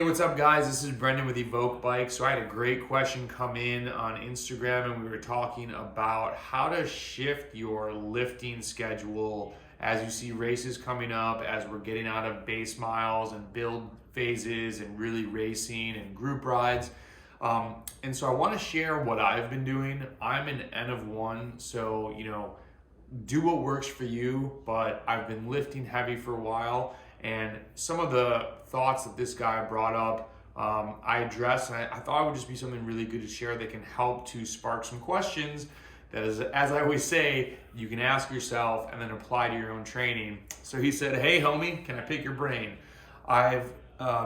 Hey, what's up, guys? This is Brendan with EVOQ Bike. So I had a great question come in on Instagram, and we were talking about how to shift your lifting schedule as you see races coming up, as we're getting out of base miles and build phases and really racing and group rides. And so I want to share what I've been doing. I'm an N of 1, so do what works for you, but I've been lifting heavy for a while, and some of the thoughts that this guy brought up, I addressed, and I thought it would just be something really good to share that can help to spark some questions that, as I always say, you can ask yourself and then apply to your own training. So he said, "Hey homie, can I pick your brain? I've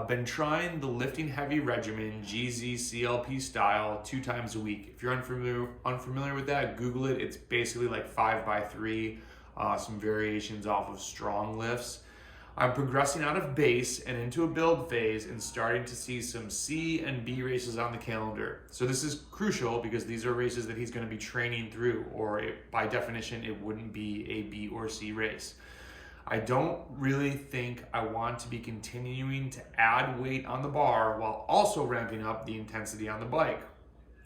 been trying the lifting heavy regimen, GZCLP style, 2 times a week. If you're unfamiliar with that, Google it. It's basically like 5x3, some variations off of strong lifts. I'm progressing out of base and into a build phase and starting to see some C and B races on the calendar. So this is crucial because these are races that he's going to be training through, or by definition, it wouldn't be a B or C race. I don't really think I want to be continuing to add weight on the bar while also ramping up the intensity on the bike."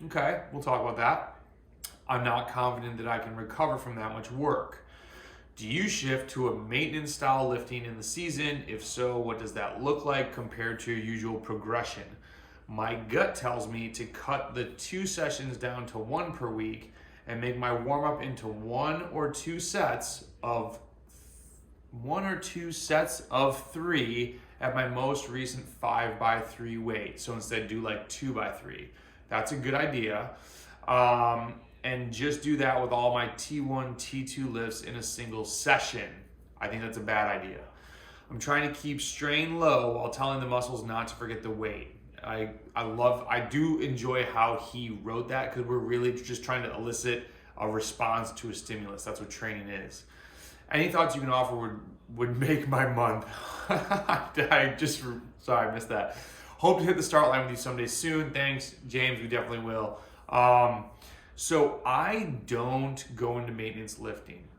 Okay, we'll talk about that. "I'm not confident that I can recover from that much work. Do you shift to a maintenance style lifting in the season? If so, what does that look like compared to your usual progression? My gut tells me to cut the 2 sessions down to 1 per week and make my warm up into one or two sets of 3 at my most recent 5x3 weight. So instead do like 2x3. That's a good idea. And just do that with all my T1, T2 lifts in a single session. I think that's a bad idea. I'm trying to keep strain low while telling the muscles not to forget the weight." I do enjoy how he wrote that, because we're really just trying to elicit a response to a stimulus. That's what training is. "Any thoughts you can offer would make my month." Sorry, I missed that. "Hope to hit the start line with you someday soon. Thanks, James. We definitely will." So I don't go into maintenance lifting.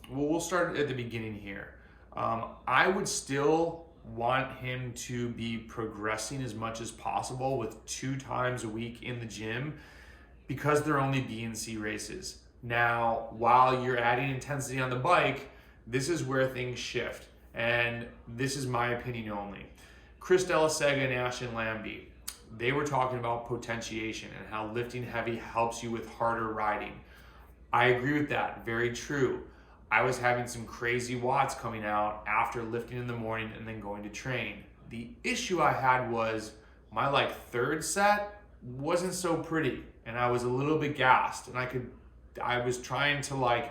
We'll start at the beginning here. I would still want him to be progressing as much as possible with 2 times a week in the gym, because they're only B and C races. Now, while you're adding intensity on the bike, this is where things shift. And this is my opinion only. Chris Delasega and Ashton Lambie, they were talking about potentiation and how lifting heavy helps you with harder riding. I agree with that. Very true. I was having some crazy watts coming out after lifting in the morning and then going to train. The issue I had was my 3rd set wasn't so pretty, and I was a little bit gassed, and I was trying to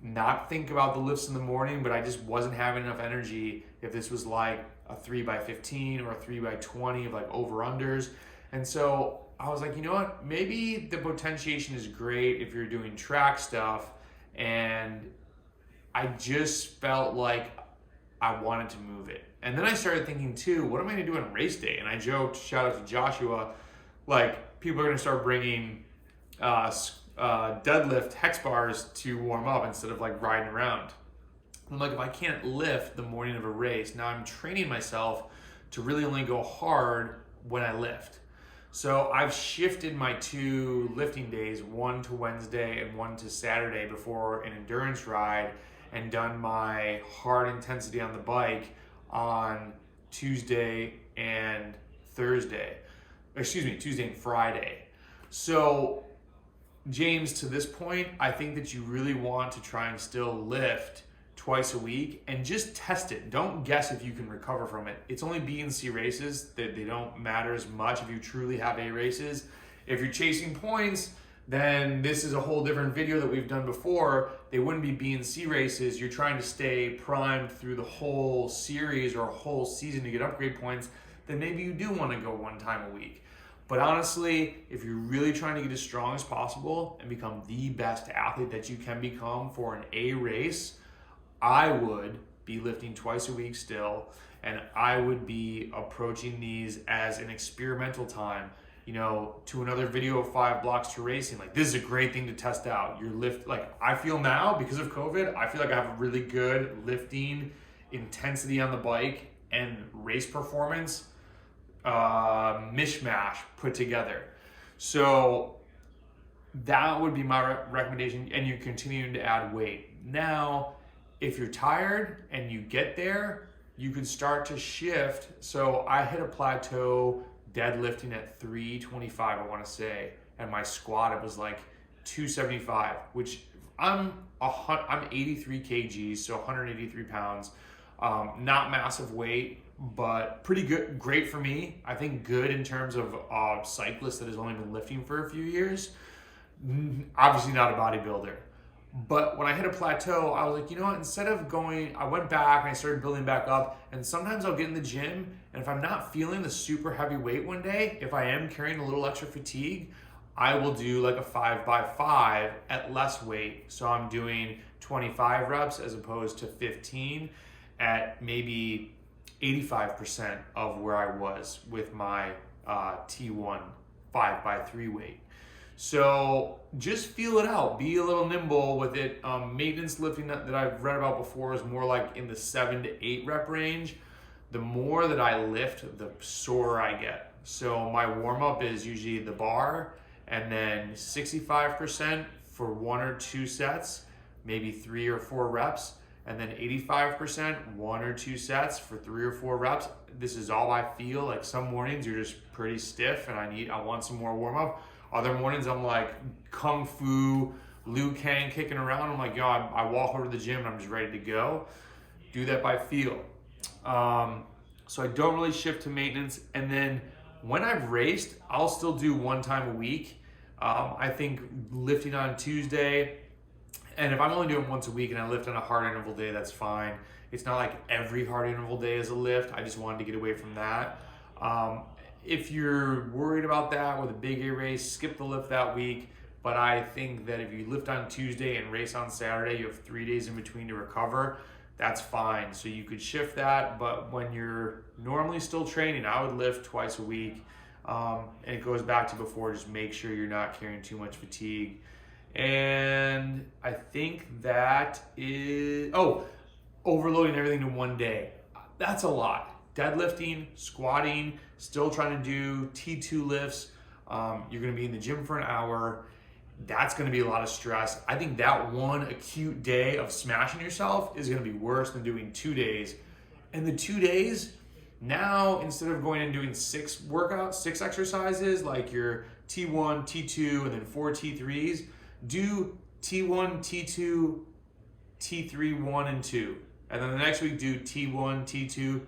not think about the lifts in the morning, but I just wasn't having enough energy if this was like a 3x15 or a 3x20 of over-unders. And so I was like, you know what? Maybe the potentiation is great if you're doing track stuff. And I just felt like I wanted to move it. And then I started thinking too, what am I going to do on race day? And I joked, shout out to Joshua, people are going to start bringing deadlift hex bars to warm up instead of riding around. I'm like, if I can't lift the morning of a race, now I'm training myself to really only go hard when I lift. So I've shifted my 2 lifting days, one to Wednesday and one to Saturday before an endurance ride, and done my hard intensity on the bike on Tuesday and Friday. So James, to this point, I think that you really want to try and still lift twice a week and just test it. Don't guess if you can recover from it. It's only B and C races. They don't matter as much if you truly have A races. If you're chasing points, then this is a whole different video that we've done before. They wouldn't be B and C races. You're trying to stay primed through the whole series or a whole season to get upgrade points. Then maybe you do want to go 1 time a week. But honestly, if you're really trying to get as strong as possible and become the best athlete that you can become for an A race, I would be lifting twice a week still, and I would be approaching these as an experimental time. To another video of 5 blocks to racing, this is a great thing to test out. Your lift, I feel now, because of COVID, I feel like I have a really good lifting intensity on the bike and race performance mishmash put together. So that would be my recommendation, and you're continuing to add weight. Now, if you're tired and you get there, you could start to shift. So I hit a plateau deadlifting at 325, I want to say, and my squat, it was like 275, which I'm 83 kgs, so 183 pounds. Not massive weight, but pretty good, great for me. I think good in terms of a cyclist that has only been lifting for a few years. Obviously not a bodybuilder. But when I hit a plateau, I was like, you know what, instead of going, I went back and I started building back up. And sometimes I'll get in the gym, and if I'm not feeling the super heavy weight one day, if I am carrying a little extra fatigue, I will do like a 5x5 at less weight. So I'm doing 25 reps as opposed to 15 at maybe 85% of where I was with my T1 5x3 weight. So just feel it out. Be a little nimble with it. Maintenance lifting that I've read about before is more like in the 7 to 8 rep range. The more that I lift, the sorer I get. So my warm up is usually the bar, and then 65% for 1 or 2 sets, maybe 3 or 4 reps, and then 85%, 1 or 2 sets for 3 or 4 reps. This is all I feel. Like some mornings you're just pretty stiff and I want some more warm up. Other mornings I'm like Kung Fu, Liu Kang kicking around. I'm like, yo, I walk over to the gym and I'm just ready to go. Do that by feel. So I don't really shift to maintenance. And then when I've raced, I'll still do 1 time a week. I think lifting on Tuesday, and if I'm only doing once a week and I lift on a hard interval day, that's fine. It's not like every hard interval day is a lift. I just wanted to get away from that. If you're worried about that with a big A race, skip the lift that week. But I think that if you lift on Tuesday and race on Saturday, you have 3 days in between to recover. That's fine. So you could shift that. But when you're normally still training, I would lift twice a week. And it goes back to before, just make sure you're not carrying too much fatigue. And I think that is, overloading everything in one day. That's a lot. Deadlifting, squatting, still trying to do T2 lifts. You're gonna be in the gym for an hour. That's gonna be a lot of stress. I think that one acute day of smashing yourself is gonna be worse than doing 2 days. And the 2 days, now instead of going and doing 6 workouts, 6 exercises, like your T1, T2, and then 4 T3s, do T1, T2, T3, 1, and 2. And then the next week do T1, T2,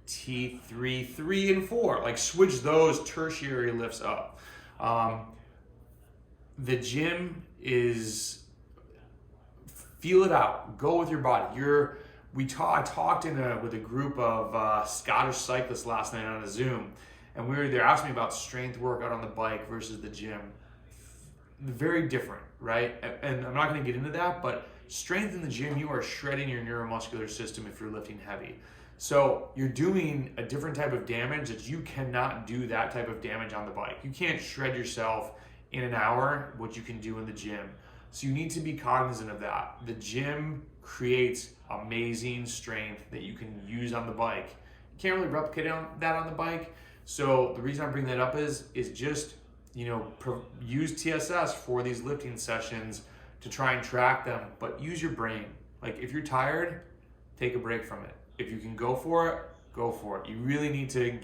T3, 3, and 4. Like switch those tertiary lifts up. The gym is, feel it out. Go with your body. I talked with a group of Scottish cyclists last night on a Zoom, and they're asking me about strength workout on the bike versus the gym. Very different, right? And I'm not going to get into that, but strength in the gym, you are shredding your neuromuscular system if you're lifting heavy. So you're doing a different type of damage that you cannot do that type of damage on the bike. You can't shred yourself in an hour what you can do in the gym. So you need to be cognizant of that. The gym creates amazing strength that you can use on the bike. You can't really replicate that on the bike. So the reason I bring that up is just, use TSS for these lifting sessions to try and track them, but use your brain. Like if you're tired, take a break from it. If you can go for it, go for it. You really need to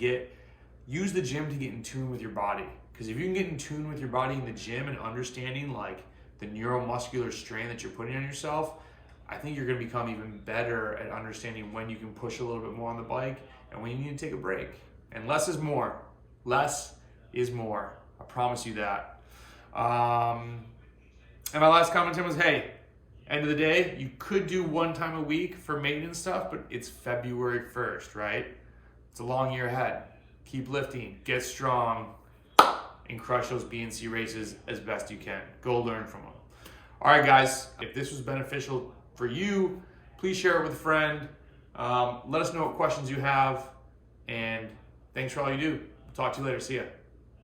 use the gym to get in tune with your body. Because if you can get in tune with your body in the gym and understanding like the neuromuscular strain that you're putting on yourself, I think you're gonna become even better at understanding when you can push a little bit more on the bike and when you need to take a break. And less is more. Less is more. I promise you that. And my last comment, Tim, was, hey, end of the day, you could do 1 time a week for maintenance stuff, but it's February 1st, right? It's a long year ahead. Keep lifting, get strong, and crush those BNC races as best you can. Go learn from them. All right, guys, if this was beneficial for you, please share it with a friend. Let us know what questions you have, and thanks for all you do. Talk to you later. See ya.